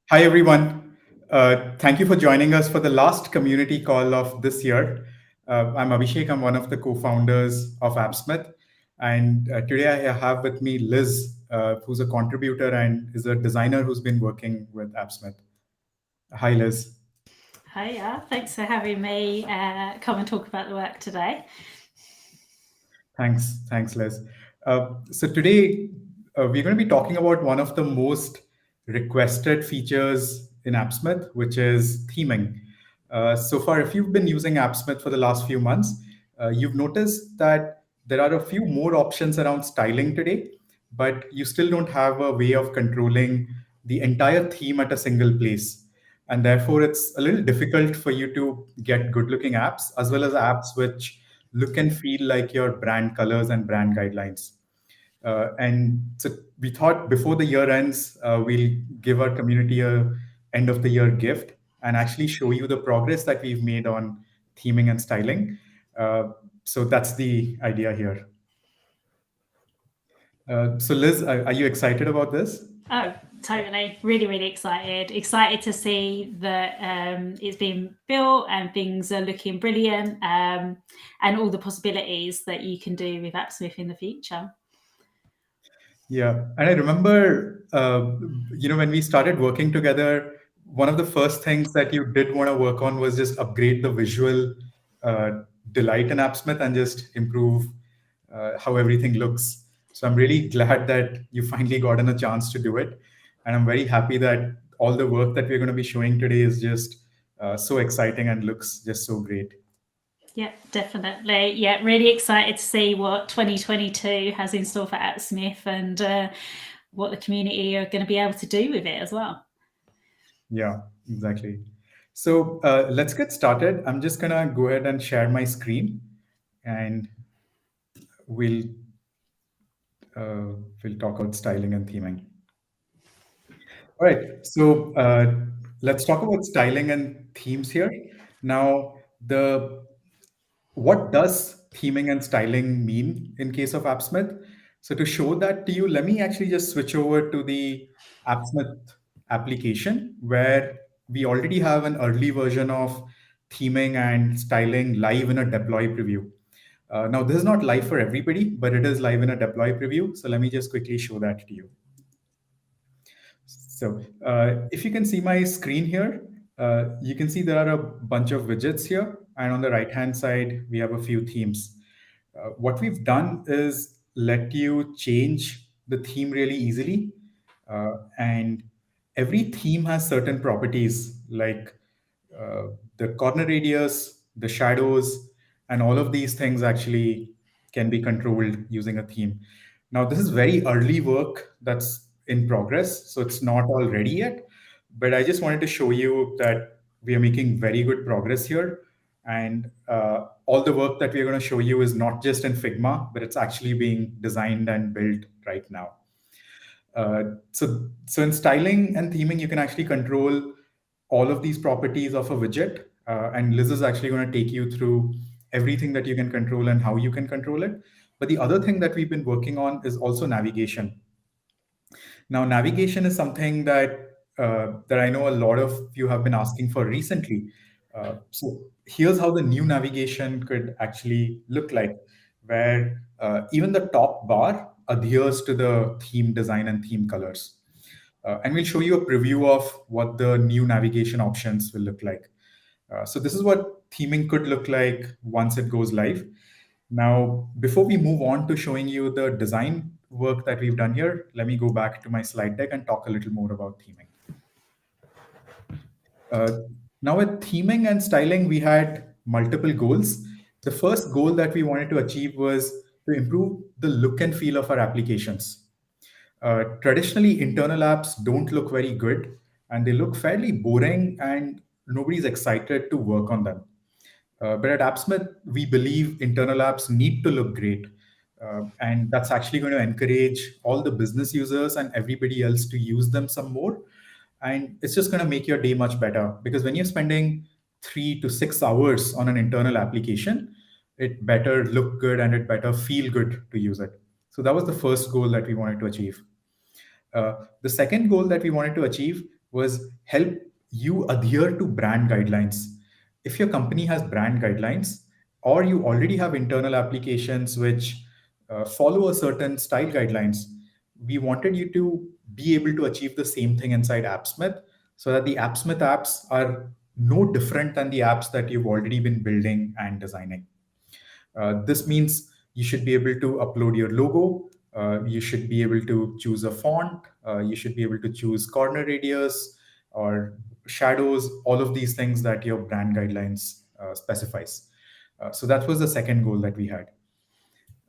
Hi, everyone. Thank you for joining us for the last community call of this year. I'm Abhishek. I'm one of the co founders of Appsmith. And today I have with me Liz, who's a contributor and is a designer who's been working with Appsmith. Hi, Liz. Hiya, thanks for having me come and talk about the work today. Thanks, Liz. So today we're going to be talking about one of the most requested features in Appsmith, which is theming. So far, if you've been using Appsmith for the last few months, you've noticed that there are a few more options around styling today, but you still don't have a way of controlling the entire theme at a single place. And therefore, it's a little difficult for you to get good looking apps as well as apps which look and feel like your brand colors and brand guidelines. And so we thought before the year ends, we'll give our community a end of the year gift and actually show you the progress that we've made on theming and styling. So that's the idea here. So Liz, are you excited about this? Oh, totally. Really, really excited. Excited to see that it's been built and things are looking brilliant and all the possibilities that you can do with Appsmith in the future. Yeah, and I remember, when we started working together, one of the first things that you did want to work on was just upgrade the visual uh, delight in AppSmith and just improve how everything looks. So I'm really glad that you finally gotten a chance to do it, and I'm very happy that all the work that we're going to be showing today is just so exciting and looks just so great. Yeah, definitely. Yeah, really excited to see what 2022 has in store for Appsmith and what the community are going to be able to do with it as well. Yeah, exactly. So let's get started. I'm just gonna go ahead and share my screen, and we'll we'll talk about styling and theming. All right. So let's talk about styling and themes here. Now, the what does theming and styling mean in case of Appsmith? So to show that to you, let me actually just switch over to the Appsmith application where we already have an early version of theming and styling live in a deploy preview. Now, this is not live for everybody, but it is live in a deploy preview. So let me just quickly show that to you. So if you can see my screen here, you can see there are a bunch of widgets here. And on the right-hand side, we have a few themes. What we've done is let you change the theme really easily. And every theme has certain properties like the corner radius, the shadows, and all of these things actually can be controlled using a theme. Now, this is very early work that's in progress, so it's not all ready yet. But I just wanted to show you that we are making very good progress here. And all the work that we're going to show you is not just in Figma, but it's actually being designed and built right now. So in styling and theming, you can actually control all of these properties of a widget. And Liz is actually going to take you through everything that you can control and how you can control it. But the other thing that we've been working on is also navigation. Now, navigation is something that I know a lot of you have been asking for recently. So here's how the new navigation could actually look like, where even the top bar adheres to the theme design and theme colors. And we'll show you a preview of what the new navigation options will look like. So this is what theming could look like once it goes live. Now, before we move on to showing you the design work that we've done here, let me go back to my slide deck and talk a little more about theming. Uh, Now, with theming and styling, we had multiple goals. The first goal that we wanted to achieve was to improve the look and feel of our applications. Traditionally, internal apps don't look very good and they look fairly boring, and nobody's excited to work on them. But at Appsmith, we believe internal apps need to look great. And that's actually going to encourage all the business users and everybody else to use them some more. And it's just going to make your day much better because when you're spending 3 to 6 hours on an internal application, it better look good and it better feel good to use it. So that was the first goal that we wanted to achieve. The second goal that we wanted to achieve was help you adhere to brand guidelines. If your company has brand guidelines, or you already have internal applications which follow a certain style guidelines, we wanted you to be able to achieve the same thing inside Appsmith, so that the Appsmith apps are no different than the apps that you've already been building and designing. This means you should be able to upload your logo. You should be able to choose a font. You should be able to choose corner radius or shadows, all of these things that your brand guidelines specifies. So that was the second goal that we had.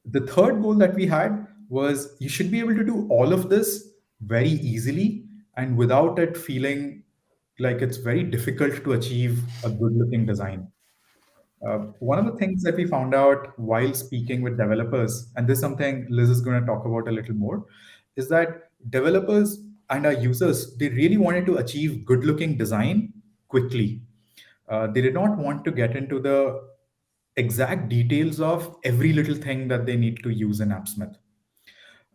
The third goal that we had was you should be able to do all of this very easily and without it feeling like it's very difficult to achieve a good looking design. One of the things that we found out while speaking with developers, and this is something Liz is going to talk about a little more, is that developers and our users, they really wanted to achieve good looking design quickly. They did not want to get into the exact details of every little thing that they need to use in Appsmith.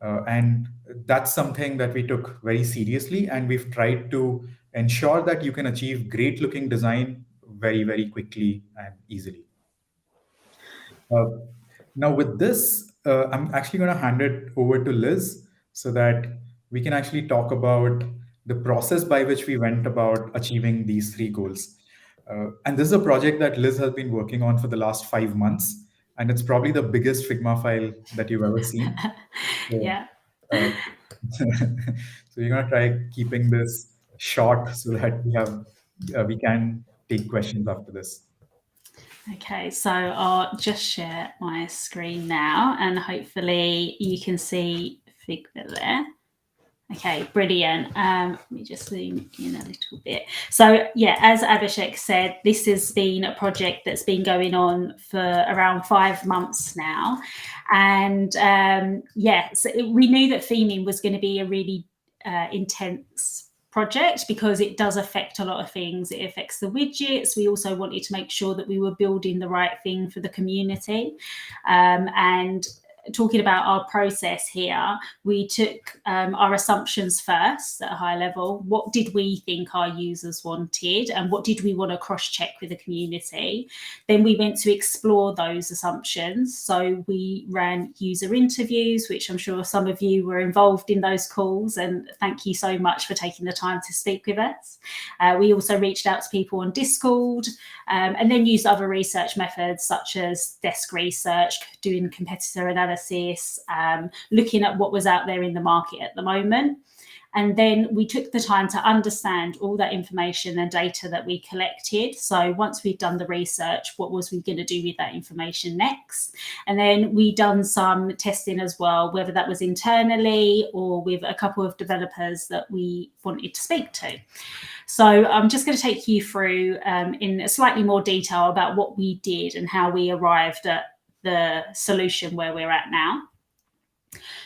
And that's something that we took very seriously, and we've tried to ensure that you can achieve great looking design very, very quickly and easily. Uh, Now, with this, I'm actually going to hand it over to Liz so that we can actually talk about the process by which we went about achieving these three goals. And this is a project that Liz has been working on for the last 5 months, and it's probably the biggest Figma file that you've ever seen. So, Yeah. uh, so we're going to try keeping this short so that we can take questions after this. Okay, so I'll just share my screen now and hopefully you can see Figma there. Okay, brilliant. Let me just zoom in a little bit. So, yeah, as Abhishek said, this has been a project that's been going on for around 5 months now. And we knew that theming was going to be a really intense project because it does affect a lot of things. It affects the widgets. We also wanted to make sure that we were building the right thing for the community. And talking about our process here, we took our assumptions first at a high level. What did we think our users wanted and what did we want to cross-check with the community? Then we went to explore those assumptions. So we ran user interviews, which I'm sure some of you were involved in those calls, and thank you so much for taking the time to speak with us. We also reached out to people on Discord, and then used other research methods such as desk research, doing competitor analysis, looking at what was out there in the market at the moment. And then we took the time to understand all that information and data that we collected. So once we'd done the research, what was we going to do with that information next? And then we done some testing as well, whether that was internally or with a couple of developers that we wanted to speak to. So I'm just going to take you through in slightly more detail about what we did and how we arrived at the solution where we're at now.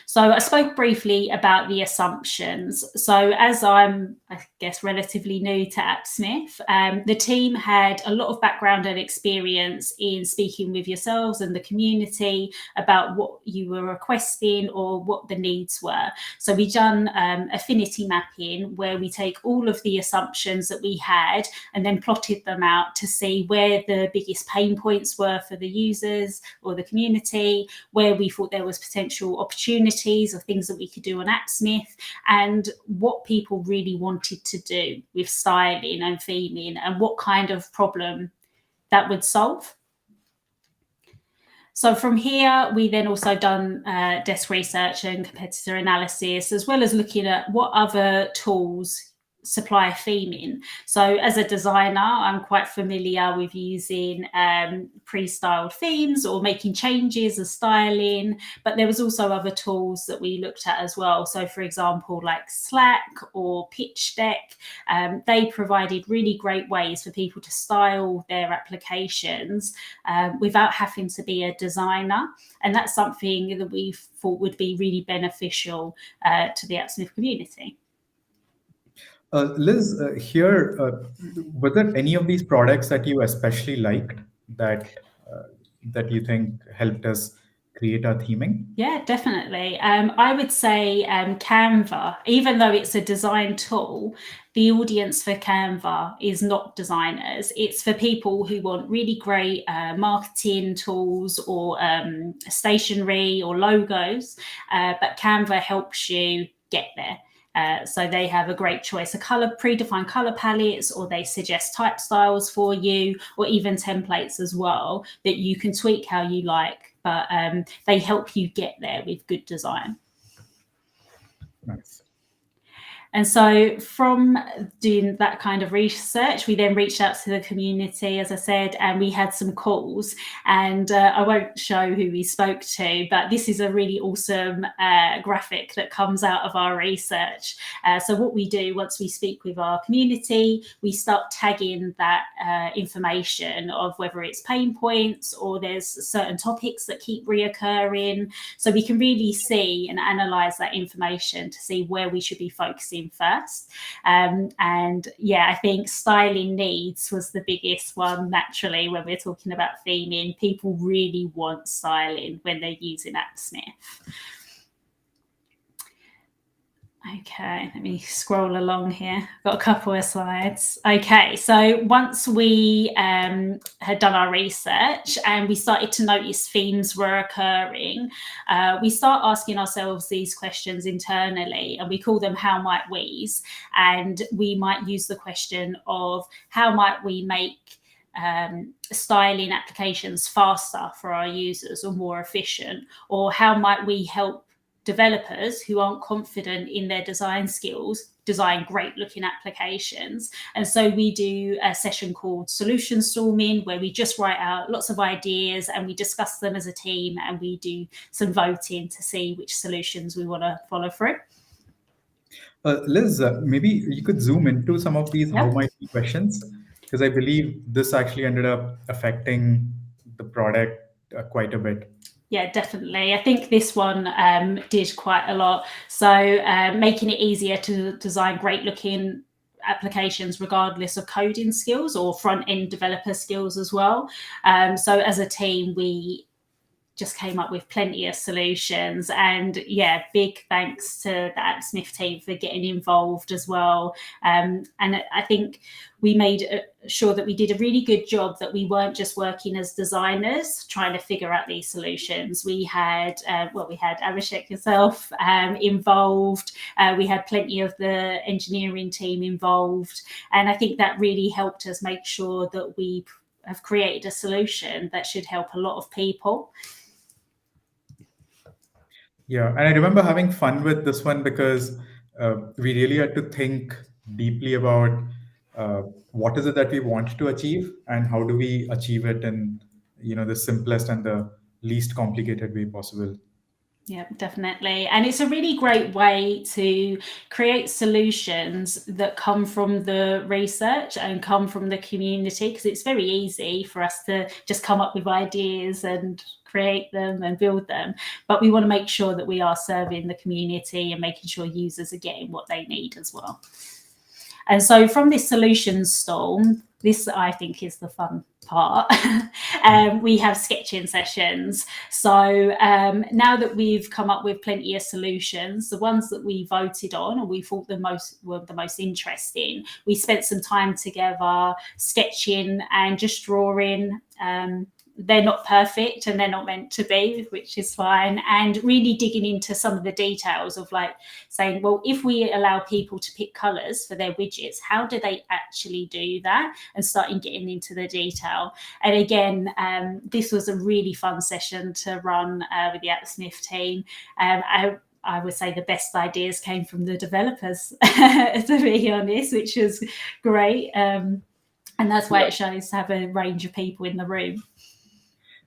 So I spoke briefly about the assumptions. So as I'm, I guess, relatively new to Appsmith, the team had a lot of background and experience in speaking with yourselves and the community about what you were requesting or what the needs were. So we've done affinity mapping where we take all of the assumptions that we had and then plotted them out to see where the biggest pain points were for the users or the community, where we thought there was potential opportunities or things that we could do on Appsmith, and what people really wanted to do with styling and theming and what kind of problem that would solve. So from here, we then also done desk research and competitor analysis, as well as looking at what other tools supply theming. So as a designer, I'm quite familiar with using pre-styled themes or making changes as styling, but there was also other tools that we looked at as well. So for example, like Slack or Pitch Deck, they provided really great ways for people to style their applications without having to be a designer. And that's something that we thought would be really beneficial to the Appsmith community. Liz, were there any of these products that you especially liked that that you think helped us create our theming? Yeah, definitely. I would say Canva, even though it's a design tool, the audience for Canva is not designers. It's for people who want really great marketing tools or stationery or logos, but Canva helps you get there. So they have a great choice of predefined color palettes, or they suggest type styles for you, or even templates as well that you can tweak how you like. But they help you get there with good design. Nice. And so from doing that kind of research, we then reached out to the community, as I said, and we had some calls. And I won't show who we spoke to, but this is a really awesome graphic that comes out of our research. So what we do once we speak with our community, we start tagging that information of whether it's pain points or there's certain topics that keep reoccurring. So we can really see and analyze that information to see where we should be focusing first. And yeah, I think styling needs was the biggest one. Naturally, when we're talking about theming, people really want styling when they're using Appsmith. Okay, let me scroll along here. I've got a couple of slides. Okay, so once we had done our research and we started to notice themes were occurring, we start asking ourselves these questions internally, and we call them how might we's. And we might use the question of how might we make styling applications faster for our users or more efficient, or how might we help developers who aren't confident in their design skills design great looking applications. And so we do a session called solution storming, where we just write out lots of ideas and we discuss them as a team, and we do some voting to see which solutions we want to follow through. Liz, maybe you could zoom into some of these how might be questions, because I believe this actually ended up affecting the product quite a bit. Yeah, definitely. I think this one did quite a lot. So making it easier to design great looking applications regardless of coding skills or front end developer skills as well. So as a team, we just came up with plenty of solutions. And yeah, big thanks to the Appsmith team for getting involved as well. And I think we made sure that we did a really good job, that we weren't just working as designers trying to figure out these solutions. We had, we had Abhishek yourself involved. We had plenty of the engineering team involved. And I think that really helped us make sure that we have created a solution that should help a lot of people. Yeah, and I remember having fun with this one because we really had to think deeply about what is it that we want to achieve and how do we achieve it in the simplest and the least complicated way possible. Yeah, definitely. And it's a really great way to create solutions that come from the research and come from the community, because it's very easy for us to just come up with ideas and create them and build them. But we want to make sure that we are serving the community and making sure users are getting what they need as well. And so from this solutions storm, this I think is the fun part. We have sketching sessions. So now that we've come up with plenty of solutions, the ones that we voted on or we thought were the most interesting, we spent some time together sketching and just drawing. They're not perfect and they're not meant to be, which is fine. And really digging into some of the details of like saying, well, if we allow people to pick colors for their widgets, how do they actually do that? And starting getting into the detail. And again, this was a really fun session to run with the Appsmith team. I would say the best ideas came from the developers, to be honest, which was great. And that's why it shows to have a range of people in the room.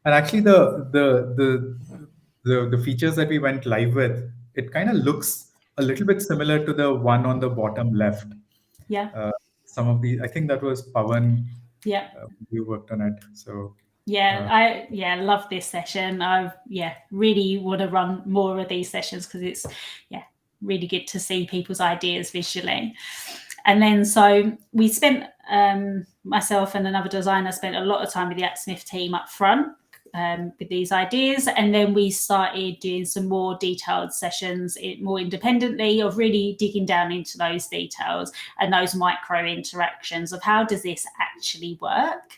And actually, the features that we went live with, it kind of looks a little bit similar to the one on the bottom left. Yeah. Some of these, I think that was Pawan. Yeah. You worked on it, so. Yeah, I love this session. I really want to run more of these sessions because it's really good to see people's ideas visually. And then so we spent myself and another designer spent a lot of time with the Appsmith team up front, with these ideas, and then we started doing some more detailed sessions, more independently, of really digging down into those details and those micro interactions of how does this actually work,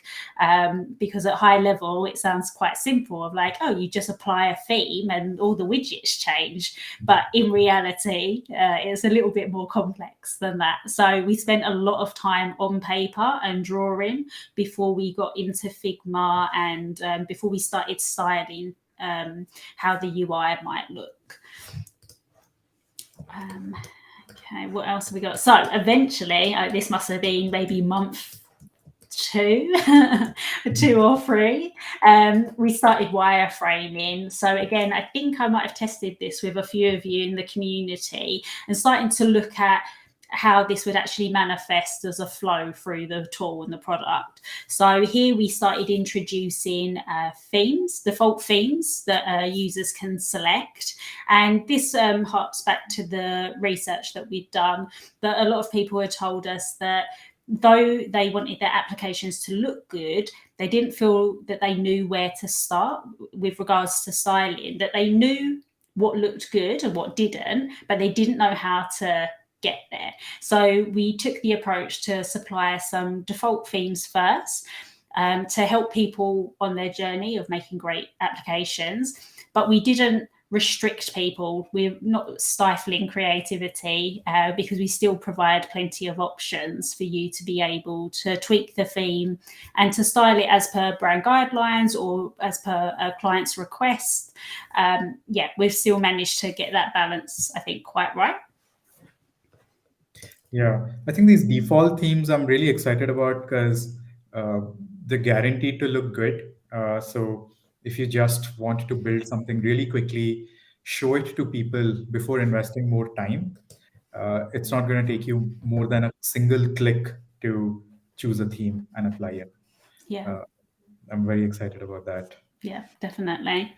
because at high level it sounds quite simple, of like, oh, you just apply a theme and all the widgets change, but in reality it's a little bit more complex than that. So we spent a lot of time on paper and drawing before we got into Figma, and before we started styling how the UI might look. Okay, what else have we got? So eventually, this must have been maybe month 2 or 3, we started wireframing. So again, I think I might have tested this with a few of you in the community, and starting to look at how this would actually manifest as a flow through the tool and the product. So here we started introducing themes, default themes that users can select. And this harks back to the research that we've done, that a lot of people had told us that though they wanted their applications to look good, they didn't feel that they knew where to start with regards to styling, that they knew what looked good and what didn't, but they didn't know how to get there. So we took the approach to supply some default themes first, to help people on their journey of making great applications, but we didn't restrict people. We're not stifling creativity, because we still provide plenty of options for you to be able to tweak the theme and to style it as per brand guidelines or as per a client's request. Yeah, we've still managed to get that balance, I think, quite right. Yeah, I think these default themes I'm really excited about, because they're guaranteed to look good. So if you just want to build something really quickly, show it to people before investing more time, it's not going to take you more than a single click to choose a theme and apply it. Yeah. I'm very excited about that. Yeah, definitely.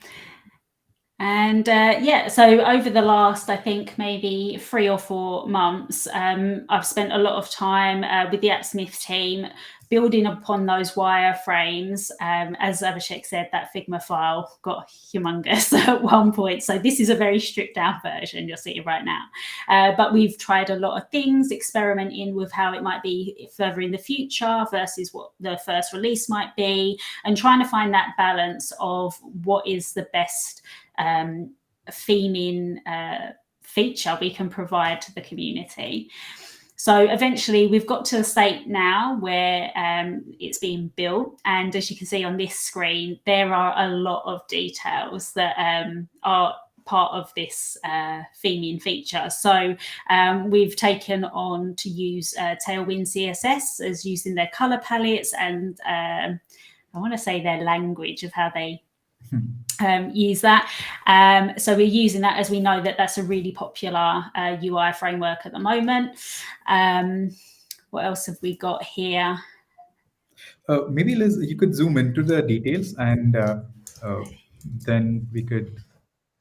And yeah, so over the last, I think, maybe 3 or 4 months, I've spent a lot of time with the Appsmith team building upon those wireframes. As Abhishek said, that Figma file got humongous at one point. So this is a very stripped down version you're seeing right now. But we've tried a lot of things, experimenting with how it might be further in the future versus what the first release might be, and trying to find that balance of what is the best theming feature we can provide to the community. So eventually we've got to a state now where it's being built, and as you can see on this screen, there are a lot of details that are part of this theming feature. So we've taken on to use Tailwind CSS as using their color palettes and I want to say their language of how they use that. So we're using that, as we know that that's a really popular UI framework at the moment. What else have we got here? Maybe Liz, you could zoom into the details, and then we could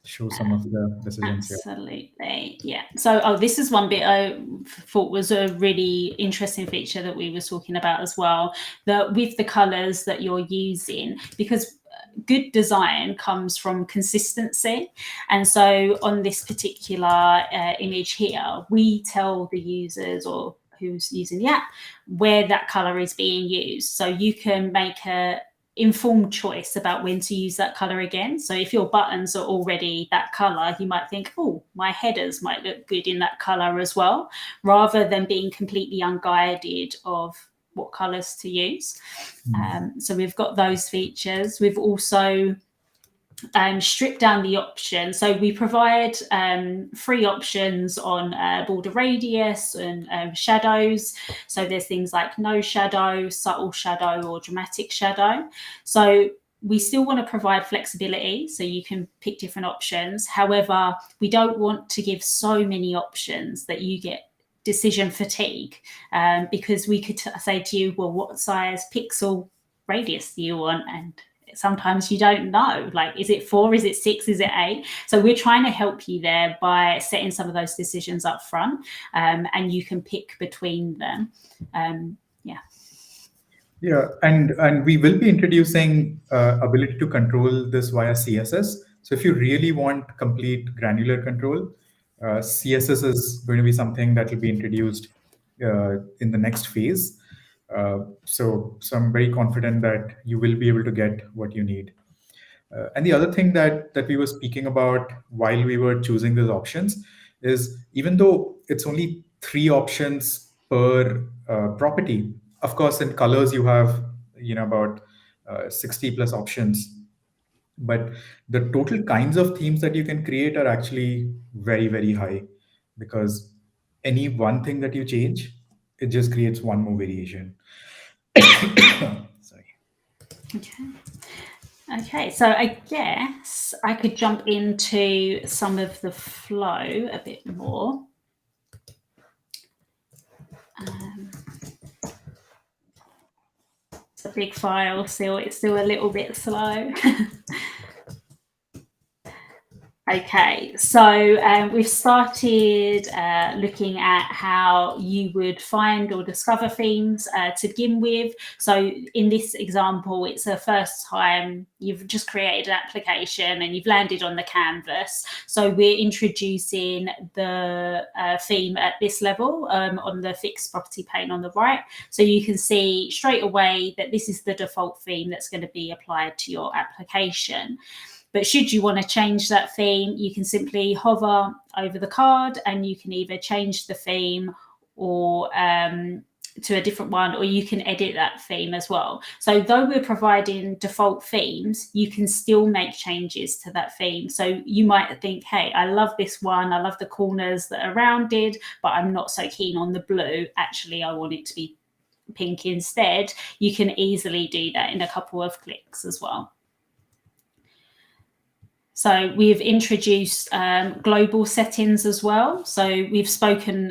show some of the decisions here. Absolutely, yeah. So, this is one bit I thought was a really interesting feature that we were talking about as well, that with the colors that you're using, because good design comes from consistency. And so on this particular image here, we tell the users or who's using the app where that color is being used. So you can make a informed choice about when to use that color again. So if your buttons are already that color, you might think, oh, my headers might look good in that color as well, rather than being completely unguided of what colors to use. So we've got those features. We've also stripped down the options. So we provide 3 options on border radius and shadows. So there's things like no shadow, subtle shadow, or dramatic shadow. So we still want to provide flexibility, so you can pick different options. However, we don't want to give so many options that you get decision fatigue, because we could say to you, well, what size pixel radius do you want? And sometimes you don't know, like, is it 4, is it 6, is it 8? So we're trying to help you there by setting some of those decisions up front, and you can pick between them. Yeah. Yeah, and we will be introducing ability to control this via CSS. So if you really want complete granular control, CSS is going to be something that will be introduced in the next phase. So I'm very confident that you will be able to get what you need. And the other thing that we were speaking about while we were choosing these options is, even though it's only three options per property, of course in colors you have about 60 plus options, but the total kinds of themes that you can create are actually very, very high, because any one thing that you change, it just creates one more variation. Sorry. Okay. Okay, so I guess I could jump into some of the flow a bit more. It's a big file still, it's still a little bit slow. Okay, so we've started looking at how you would find or discover themes to begin with. So in this example, it's the first time you've just created an application and you've landed on the canvas. So we're introducing the theme at this level on the fixed property pane on the right. So you can see straight away that this is the default theme that's going to be applied to your application. But should you want to change that theme, you can simply hover over the card and you can either change the theme or to a different one, or you can edit that theme as well. So though we're providing default themes, you can still make changes to that theme. So you might think, hey, I love this one. I love the corners that are rounded, but I'm not so keen on the blue. Actually, I want it to be pink instead. You can easily do that in a couple of clicks as well. So we've introduced global settings as well. So we've spoken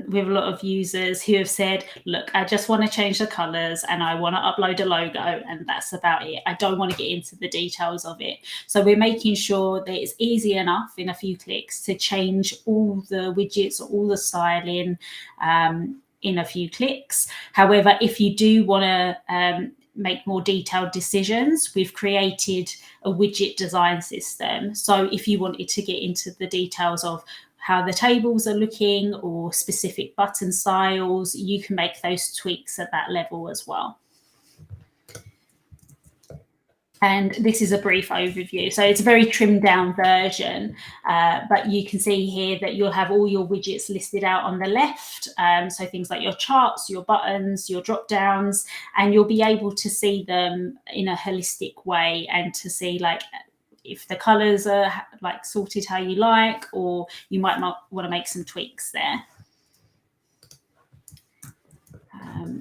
with a lot of users who have said, look, I just want to change the colors and I want to upload a logo, and that's about it. I don't want to get into the details of it. So we're making sure that it's easy enough in a few clicks to change all the widgets or all the styling in a few clicks. However, if you do want to make more detailed decisions, we've created a widget design system. So if you wanted to get into the details of how the tables are looking or specific button styles, you can make those tweaks at that level as well. And this is a brief overview. So it's a very trimmed down version, but you can see here that you'll have all your widgets listed out on the left. So things like your charts, your buttons, your drop downs, and you'll be able to see them in a holistic way and to see like if the colors are like sorted how you like, or you might want to make some tweaks there.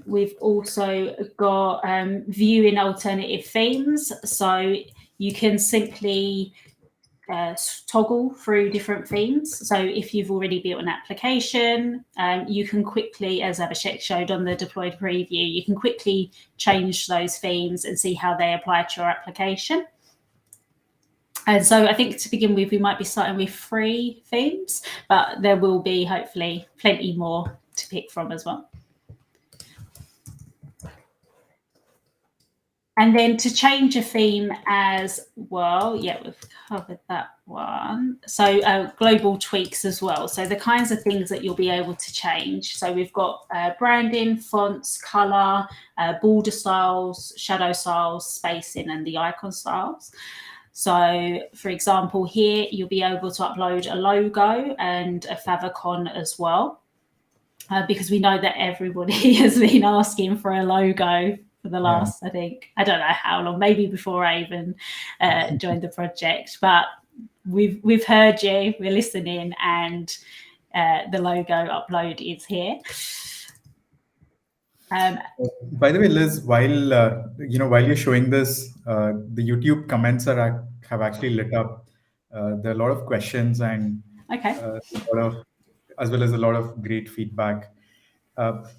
We've also got viewing alternative themes. So you can simply toggle through different themes. So if you've already built an application, you can quickly, as Abhishek showed on the deployed preview, you can quickly change those themes and see how they apply to your application. And so I think to begin with, we might be starting with 3 themes, but there will be hopefully plenty more to pick from as well. And then to change a theme as well, yeah, we've covered that one. So global tweaks as well. So the kinds of things that you'll be able to change. So we've got branding, fonts, color, border styles, shadow styles, spacing, and the icon styles. So for example, here you'll be able to upload a logo and a favicon as well, because we know that everybody has been asking for a logo for the last, I think, I don't know how long, maybe before I even joined the project, but we've heard you, we're listening, and the logo upload is here. By the way, Liz, while you're showing this, the YouTube comments have actually lit up. There are a lot of questions and as well as a lot of great feedback.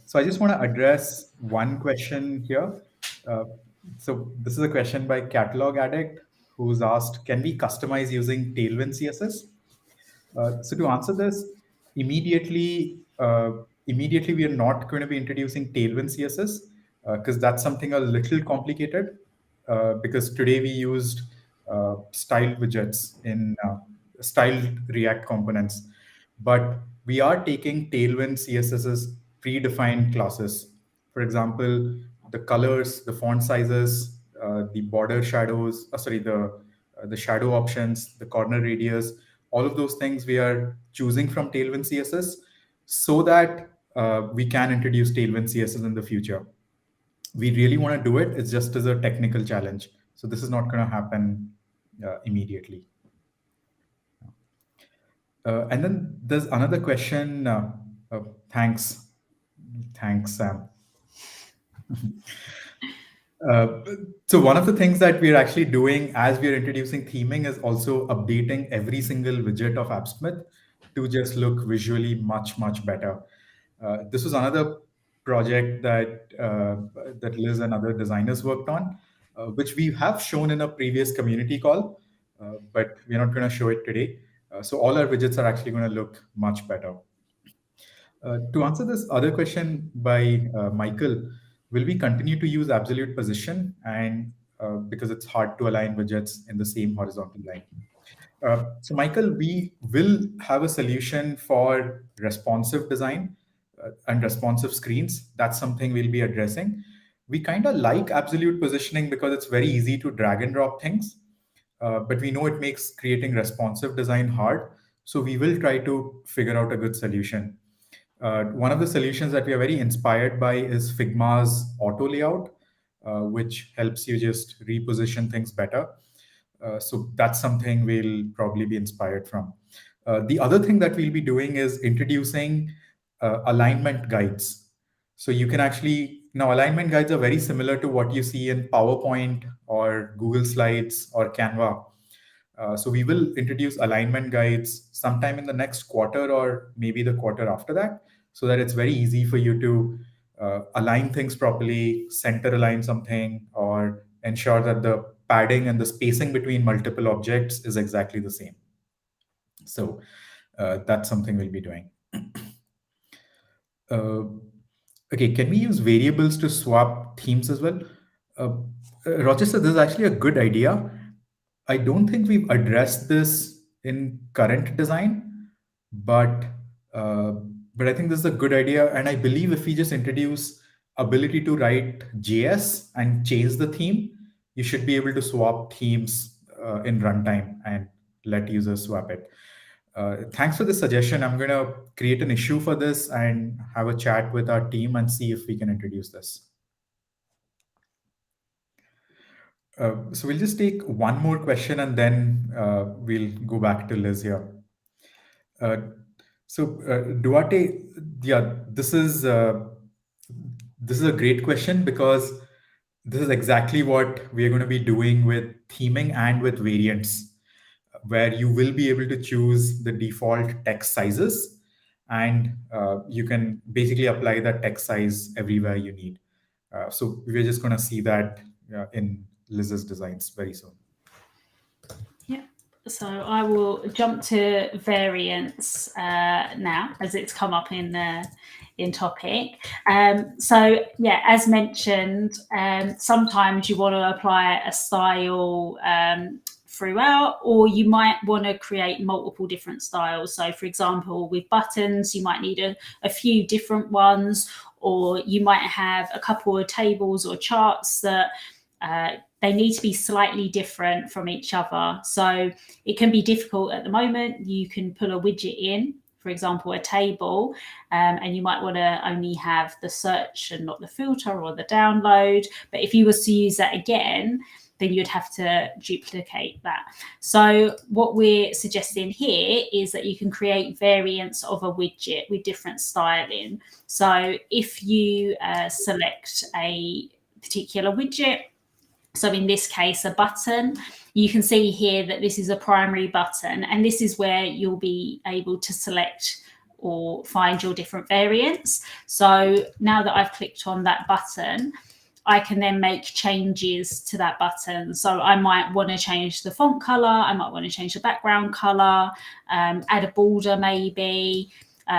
So I just want to address one question here. So this is a question by Catalog Addict, who's asked, can we customize using Tailwind CSS? So to answer this, immediately we are not going to be introducing Tailwind CSS. because that's something a little complicated. Because today we used styled widgets in styled React components, but we are taking Tailwind CSS's predefined classes. For example, the colors, the font sizes, the border shadows, the shadow options, the corner radius, all of those things we are choosing from Tailwind CSS so that we can introduce Tailwind CSS in the future. We really want to do it. It's just as a technical challenge. So this is not going to happen immediately. And then there's another question. Thanks. Thanks, Sam. Uh, so one of the things that we're actually doing as we're introducing theming is also updating every single widget of Appsmith to just look visually much, much better. This was another project that Liz and other designers worked on, which we have shown in a previous community call, but we're not going to show it today. So all our widgets are actually going to look much better. To answer this other question by Michael, will we continue to use absolute position and because it's hard to align widgets in the same horizontal line? So Michael, we will have a solution for responsive design and responsive screens. That's something we'll be addressing. We kind of like absolute positioning because it's very easy to drag and drop things, but we know it makes creating responsive design hard. So we will try to figure out a good solution. One of the solutions that we are very inspired by is Figma's auto layout, which helps you just reposition things better. So that's something we'll probably be inspired from. The other thing that we'll be doing is introducing alignment guides. So you can actually, now alignment guides are very similar to what you see in PowerPoint or Google Slides or Canva. So we will introduce alignment guides sometime in the next quarter or maybe the quarter after that, so that it's very easy for you to align things properly, center align something, or ensure that the padding and the spacing between multiple objects is exactly the same. So that's something we'll be doing. Okay, can we use variables to swap themes as well? Rochester, this is actually a good idea. I don't think we've addressed this in current design, but uh, but I think this is a good idea. And I believe if we just introduce ability to write JS and change the theme, you should be able to swap themes in runtime and let users swap it. Thanks for the suggestion. I'm going to create an issue for this and have a chat with our team and see if we can introduce this. So we'll just take one more question and then we'll go back to Liz here. Duarte, yeah, this is a great question because this is exactly what we are going to be doing with theming and with variants, where you will be able to choose the default text sizes and you can basically apply that text size everywhere you need. So we're just going to see that in Liz's designs very soon. Yeah. So I will jump to variants now, as it's come up in topic. So yeah, as mentioned, sometimes you want to apply a style throughout, or you might want to create multiple different styles. So for example, with buttons, you might need a few different ones, or you might have a couple of tables or charts that they need to be slightly different from each other. So it can be difficult at the moment. You can pull a widget in, for example, a table, and you might want to only have the search and not the filter or the download. But if you was to use that again, then you'd have to duplicate that. So what we're suggesting here is that you can create variants of a widget with different styling. So if you select a particular widget, so in this case, a button, you can see here that this is a primary button, and this is where you'll be able to select or find your different variants. So now that I've clicked on that button, I can then make changes to that button. So I might want to change the font color, I might want to change the background color, add a border maybe.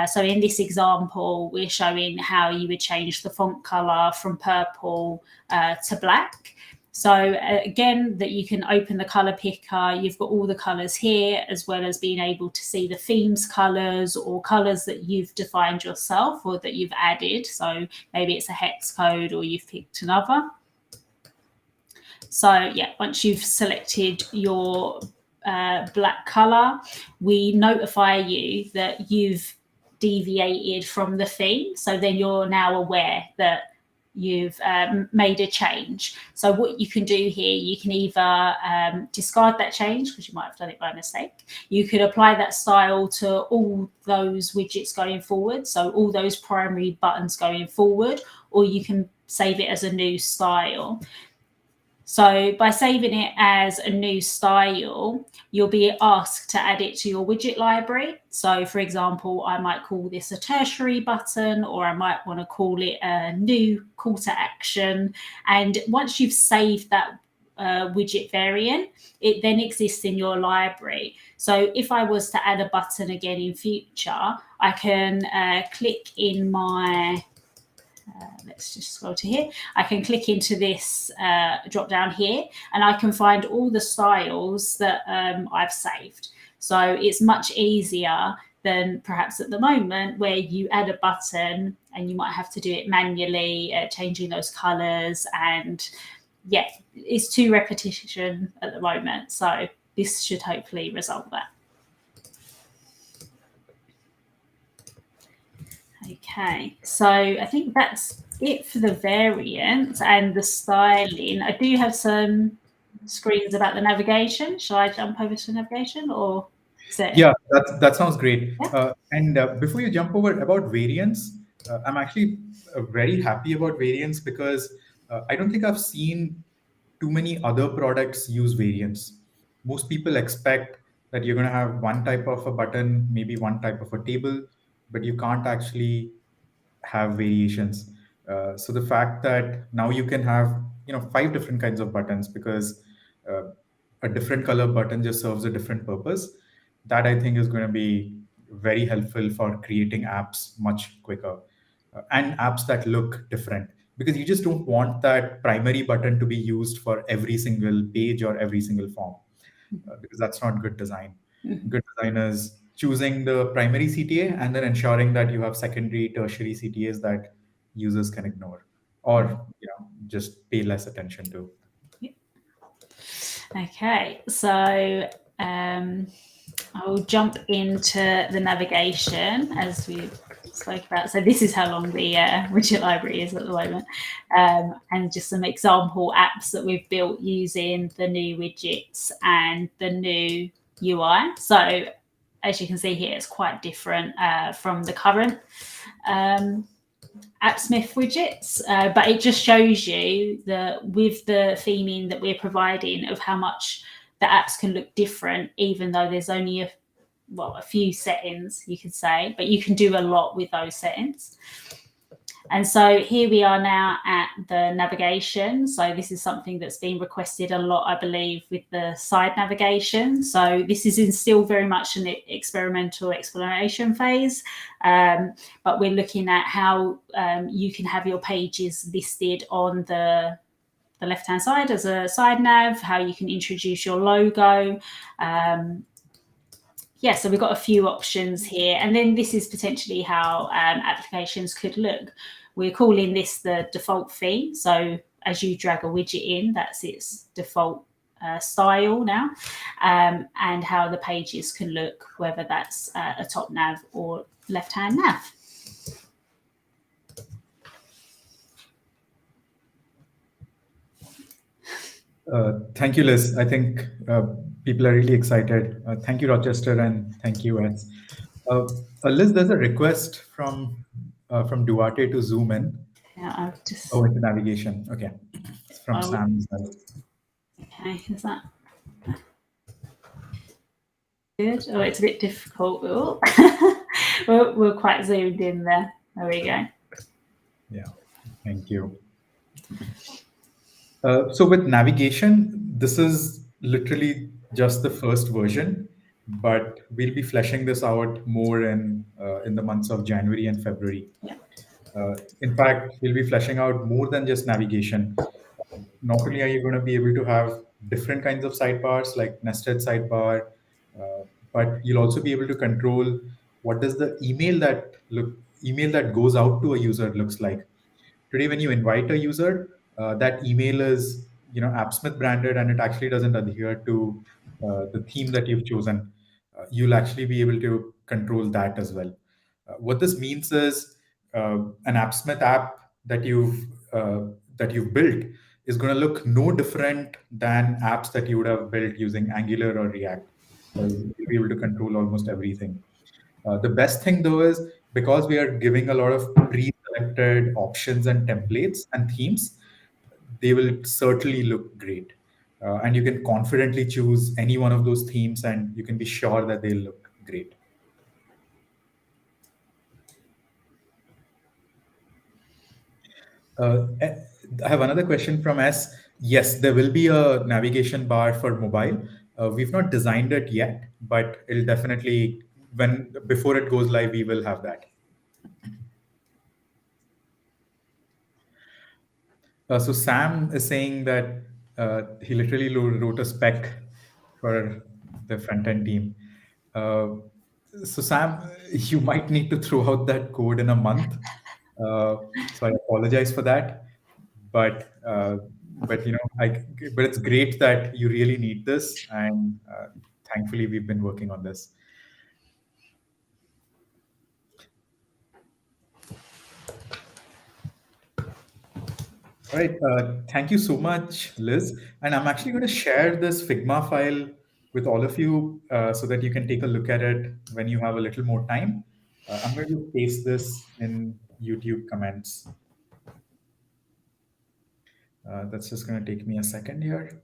So in this example, we're showing how you would change the font color from purple to black. So again, that you can open the color picker, you've got all the colors here, as well as being able to see the themes colors or colors that you've defined yourself or that you've added. So maybe it's a hex code or you've picked another. So yeah, once you've selected your black color, we notify you that you've deviated from the theme. So then you're now aware that you've made a change. So what you can do here, you can either discard that change because you might have done it by mistake. You could apply that style to all those widgets going forward, so all those primary buttons going forward, or you can save it as a new style. So by saving it as a new style, you'll be asked to add it to your widget library. So for example, I might call this a tertiary button, or I might want to call it a new call to action. And once you've saved that widget variant, it then exists in your library. So if I was to add a button again in future, I can click in my let's just scroll to here. I can click into this drop down here, and I can find all the styles that I've saved. So it's much easier than perhaps at the moment where you add a button and you might have to do it manually, changing those colors. And yeah, it's too repetition at the moment. So this should hopefully resolve that. Okay, so I think that's it for the variant and the styling. I do have some screens about the navigation. Shall I jump over to navigation, or is it? Yeah, that sounds great. Yeah. And before you jump over about variants, I'm actually very happy about variants because I don't think I've seen too many other products use variants. Most people expect that you're going to have one type of a button, maybe one type of a table, but you can't actually have variations. So the fact that now you can have 5 different kinds of buttons because a different color button just serves a different purpose, that I think is going to be very helpful for creating apps much quicker, and apps that look different, because you just don't want that primary button to be used for every single page or every single form, because that's not good design. Good design is choosing the primary CTA and then ensuring that you have secondary, tertiary CTAs that users can ignore or just pay less attention to. Okay, so I'll jump into the navigation as we spoke about. So this is how long the widget library is at the moment, and just some example apps that we've built using the new widgets and the new UI. So as you can see here, it's quite different from the current Appsmith widgets, but it just shows you that with the theming that we're providing of how much the apps can look different, even though there's only a few settings, you could say, but you can do a lot with those settings. And so here we are now at the navigation. So this is something that's been requested a lot, I believe, with the side navigation. So this is still very much an experimental exploration phase, but we're looking at how you can have your pages listed on the left-hand side as a side nav, how you can introduce your logo. Yeah, so we've got a few options here. And then this is potentially how applications could look. We're calling this the default theme. So as you drag a widget in, that's its default style now, and how the pages can look, whether that's a top nav or left-hand nav. Thank you, Liz. I think people are really excited. Thank you, Rochester, and thank you, Eds. Liz, there's a request from Duarte to zoom in. Yeah, I've just... Oh, into navigation. Okay. It's from Sam as well. Okay, is that good? Oh, it's a bit difficult. We're quite zoomed in there. There we go. Yeah, thank you. So with navigation, this is literally just the first version. but we'll be fleshing this out more in the months of January and February. Yeah. In fact, we'll be fleshing out more than just navigation. Not only are you going to be able to have different kinds of sidebars like nested sidebar, uh, but you'll also be able to control what does the email that goes out to a user looks like. Today, when you invite a user, that email is Appsmith branded, and it actually doesn't adhere to the theme that you've chosen. You'll actually be able to control that as well. What this means is an Appsmith app uh, that you've built is going to look no different than apps that you would have built using Angular or React. You'll be able to control almost everything. The best thing though is because we are giving a lot of pre-selected options and templates and themes, they will certainly look great. And you can confidently choose any one of those themes and you can be sure that they'll look great. I have another question from S. Yes, there will be a navigation bar for mobile. We've not designed it yet, but it'll definitely, when before it goes live, we will have that. So Sam is saying that he literally wrote a spec for the front end team. Uh, so Sam, you might need to throw out that code in a month. So I apologize for that, but but it's great that you really need this, and thankfully we've been working on this. All right. Thank you so much, Liz. And I'm actually going to share this Figma file with all of you so that you can take a look at it when you have a little more time. I'm going to paste this in YouTube comments. That's just going to take me a second here.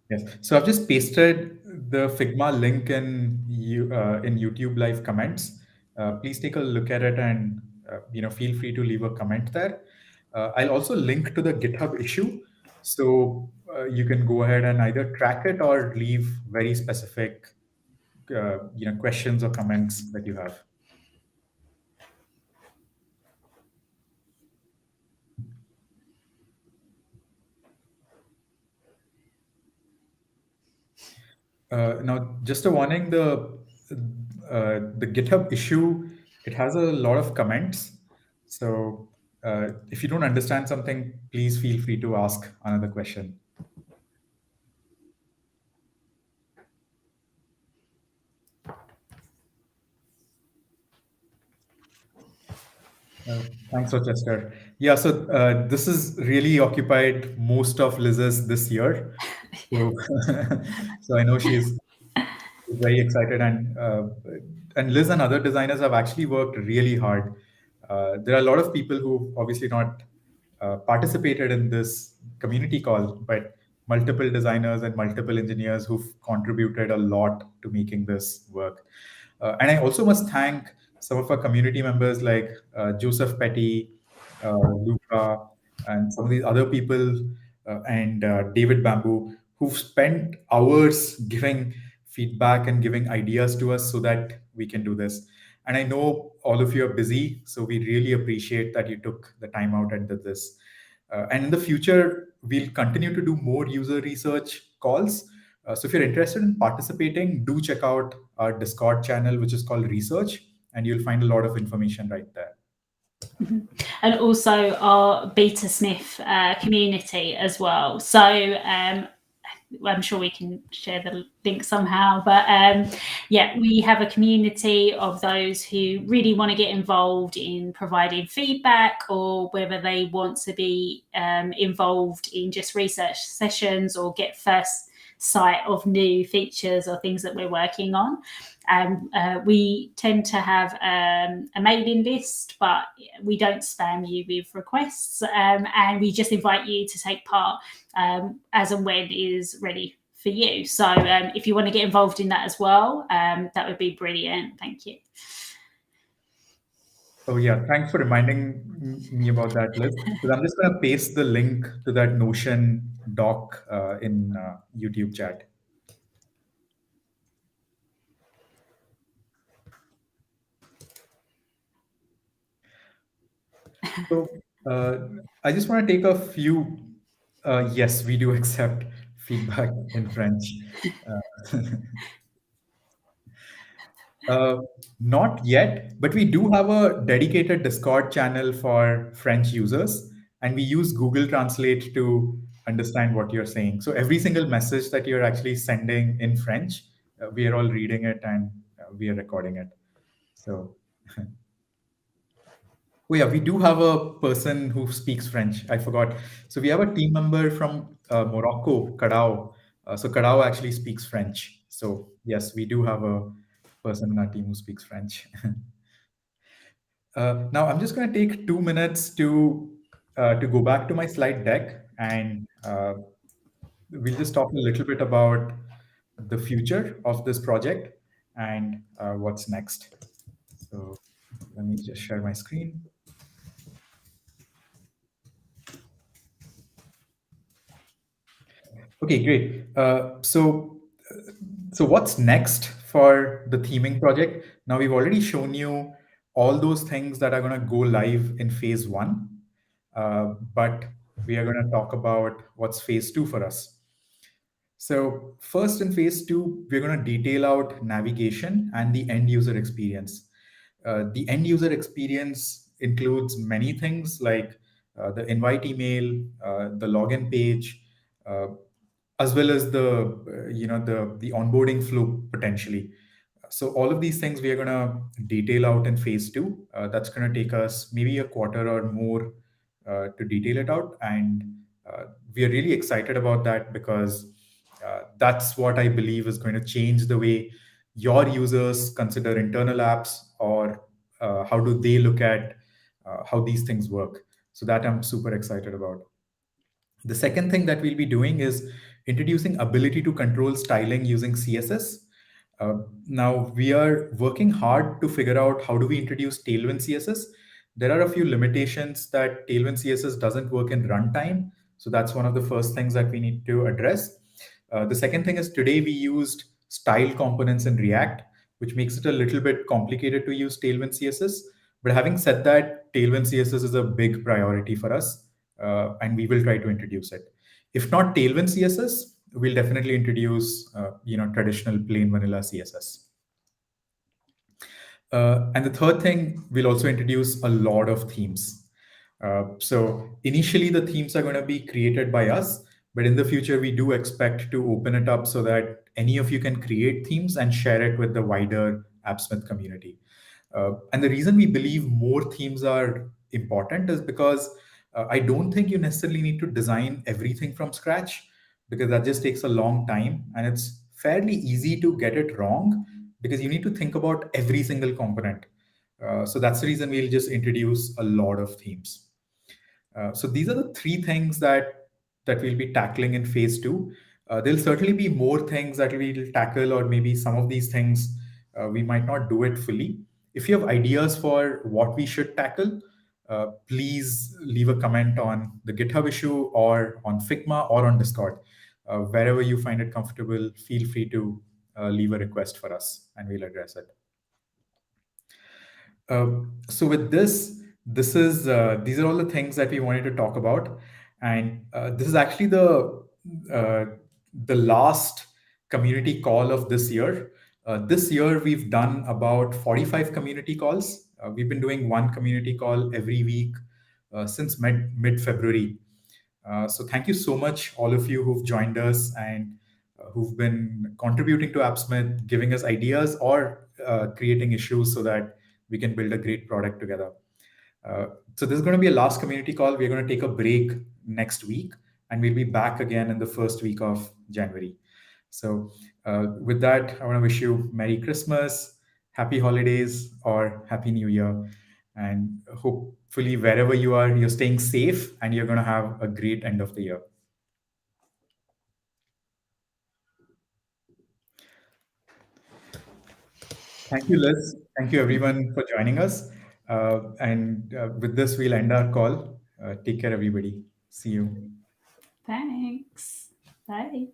Yes. So I've just pasted the Figma link in YouTube Live comments. Please take a look at it and feel free to leave a comment there. I'll also link to the GitHub issue, so you can go ahead and either track it or leave very specific questions or comments that you have. Now, just a warning: the GitHub issue, it has a lot of comments. So if you don't understand something, please feel free to ask another question. Thanks, Rochester. Yeah, so this has really occupied most of Liz's this year. So, so I know she's very excited, and Liz and other designers have actually worked really hard. There are a lot of people who obviously not participated in this community call, but multiple designers and multiple engineers who've contributed a lot to making this work. And I also must thank some of our community members like Joseph Petty, Luca, and some of these other people, and David Bamboo, who've spent hours giving feedback and giving ideas to us so that we can do this. And I know all of you are busy, so we really appreciate that you took the time out and did this. And in the future, we'll continue to do more user research calls. So if you're interested in participating, do check out our Discord channel, which is called Research, and you'll find a lot of information right there. And also our Beatersmith community as well. So I'm sure we can share the link somehow, but yeah, we have a community of those who really want to get involved in providing feedback, or whether they want to be involved in just research sessions or get first sight of new features or things that we're working on. And we tend to have a mailing list, but we don't spam you with requests, and we just invite you to take part as and when it is ready for you. So if you want to get involved in that as well, that would be brilliant. Thank you. Oh yeah, thanks for reminding me about that, Liz. Because I'm just going to paste the link to that Notion doc in YouTube chat. So I just want to take a few. Yes, we do accept feedback in French. Uh, Uh, Not yet, but we do have a dedicated Discord channel for French users, and we use Google Translate to understand what you're saying. So every single message that you're actually sending in French, we are all reading it and we are recording it. So, oh yeah, we do have a person who speaks French. I forgot. So we have a team member from Morocco, Kadao. So Kadao actually speaks French. So yes, we do have a person in our team who speaks French. Now I'm just going to take 2 minutes to go back to my slide deck, and we'll just talk a little bit about the future of this project and what's next. So let me just share my screen. Okay, great. So what's next for the theming project? Now we've already shown you all those things that are going to go live in phase one, but we are going to talk about what's phase two for us. So first in phase two, we're going to detail out navigation and the end user experience. The end user experience includes many things like the invite email, the login page, uh, as well as the onboarding flow potentially. So all of these things we are going to detail out in phase two. That's going to take us maybe a quarter or more to detail it out, and we are really excited about that because that's what I believe is going to change the way your users consider internal apps, or how do they look at how these things work. So that I'm super excited about. The second thing that we'll be doing is introducing ability to control styling using CSS. Uh, Now we are working hard to figure out how do we introduce Tailwind CSS. There are a few limitations that Tailwind CSS doesn't work in runtime. So that's one of the first things that we need to address. The second thing is today we used style components in React, which makes it a little bit complicated to use Tailwind CSS. But having said that, Tailwind CSS is a big priority for us, and we will try to introduce it. If not Tailwind CSS, we'll definitely introduce traditional plain vanilla CSS. And the third thing, we'll also introduce a lot of themes. So initially, the themes are going to be created by us, but in the future, we do expect to open it up so that any of you can create themes and share it with the wider Appsmith community. And the reason we believe more themes are important is because I don't think you necessarily need to design everything from scratch, because that just takes a long time and it's fairly easy to get it wrong because you need to think about every single component. So that's the reason we'll just introduce a lot of themes. So these are the three things that we'll be tackling in phase two. There'll certainly be more things that we'll tackle, or maybe some of these things we might not do it fully. If you have ideas for what we should tackle, please leave a comment on the GitHub issue or on Figma or on Discord. Wherever you find it comfortable, feel free to leave a request for us and we'll address it. So with these are all the things that we wanted to talk about, and this is actually uh, the last community call of this year. This year we've done about 45 community calls. We've been doing one community call every week since mid February. So thank you so much, all of you who've joined us and who've been contributing to Appsmith, giving us ideas or creating issues so that we can build a great product together. So this is going to be a last community call. We're going to take a break next week, and we'll be back again in the first week of January. So with that, I want to wish you Merry Christmas, Happy Holidays, or Happy New Year. And hopefully, wherever you are, you're staying safe and you're going to have a great end of the year. Thank you, Liz. Thank you, everyone, for joining us. And with this, we'll end our call. Take care, everybody. See you. Thanks. Bye.